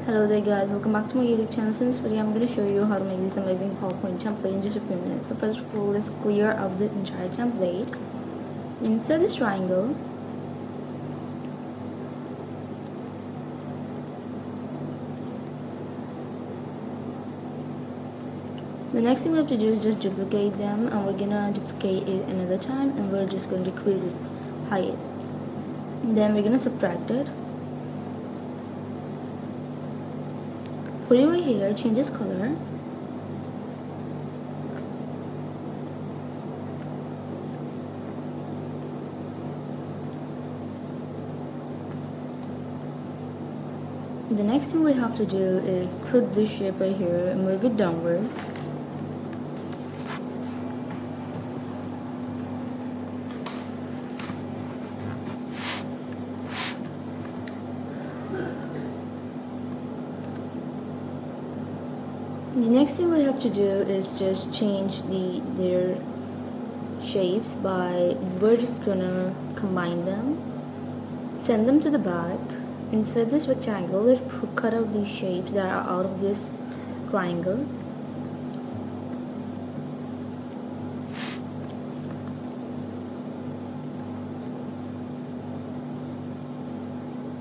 Hello there guys, welcome back to my YouTube channel. So in this video I'm going to show you how to make this amazing PowerPoint template in just a few minutes. So first of all, let's clear out the entire template. Insert this triangle. The next thing we have to do is just duplicate them, and we're going to duplicate it another time, and we're just going to decrease its height. And then we're going to subtract it. Put it right here, change its color. The next thing we have to do is put this shape right here and move it downwards. The next thing we have to do is just change their shapes by, we're just gonna combine them, send them to the back, insert this rectangle. Let's cut out these shapes that are out of this triangle.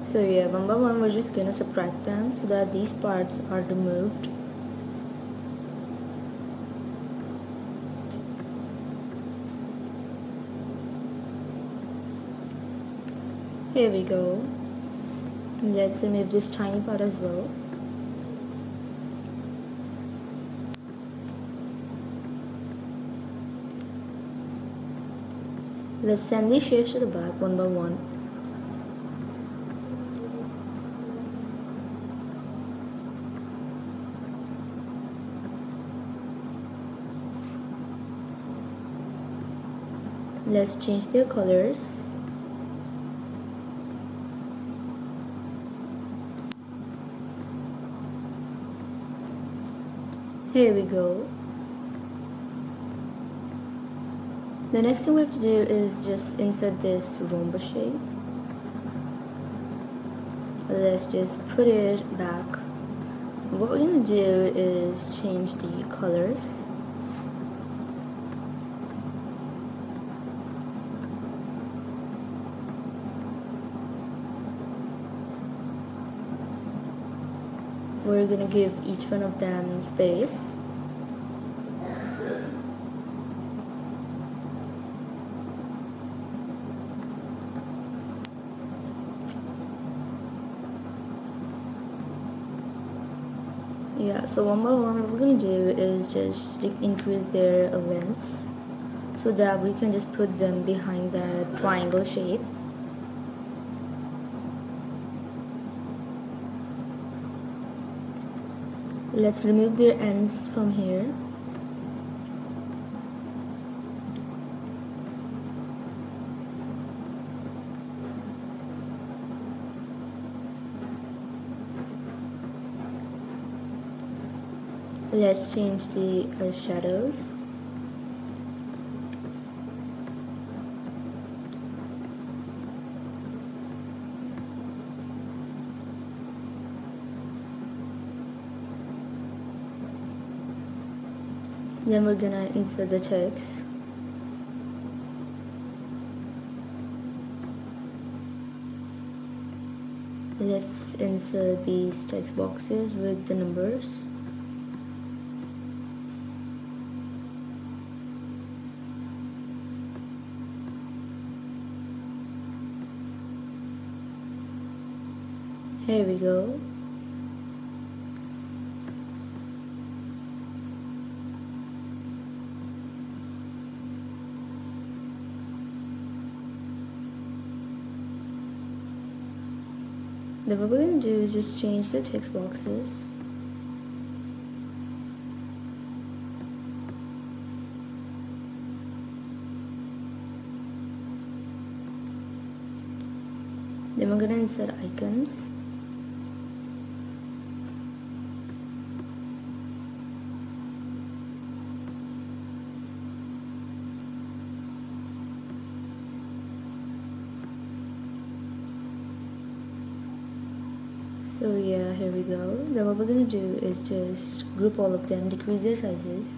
So yeah, one by one we're just gonna subtract them so that these parts are removed. Here we go. Let's remove this tiny part as well. Let's send these shapes to the back one by one. Let's change their colors. Here we go. The next thing we have to do is just insert this rhomboid shape. Let's just put it back. What we're going to do is change the colors. We're going to give each one of them space. Yeah, so one by one what we're going to do is just increase their lengths so that we can just put them behind the triangle shape. Let's remove their ends from here. Let's change the shadows. Then we're gonna insert the text. Let's insert these text boxes with the numbers. Here we go. Then what we're going to do is just change the text boxes. Then we're going to insert icons. So yeah, here we go. Then what we're gonna do is just group all of them, decrease their sizes.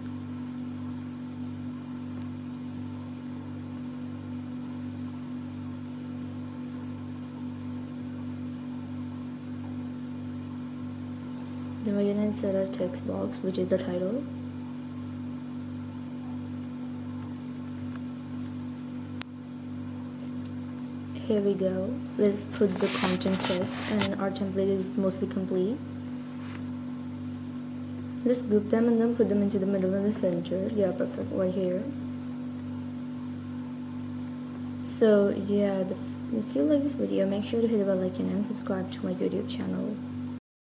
Then we're gonna insert our text box, which is the title. Here we go. Let's put the content check, and our template is mostly complete. Let's group them and then put them into the middle and the center. Yeah, perfect, right here. So yeah, if you like this video, make sure to hit the bell icon and subscribe to my YouTube channel.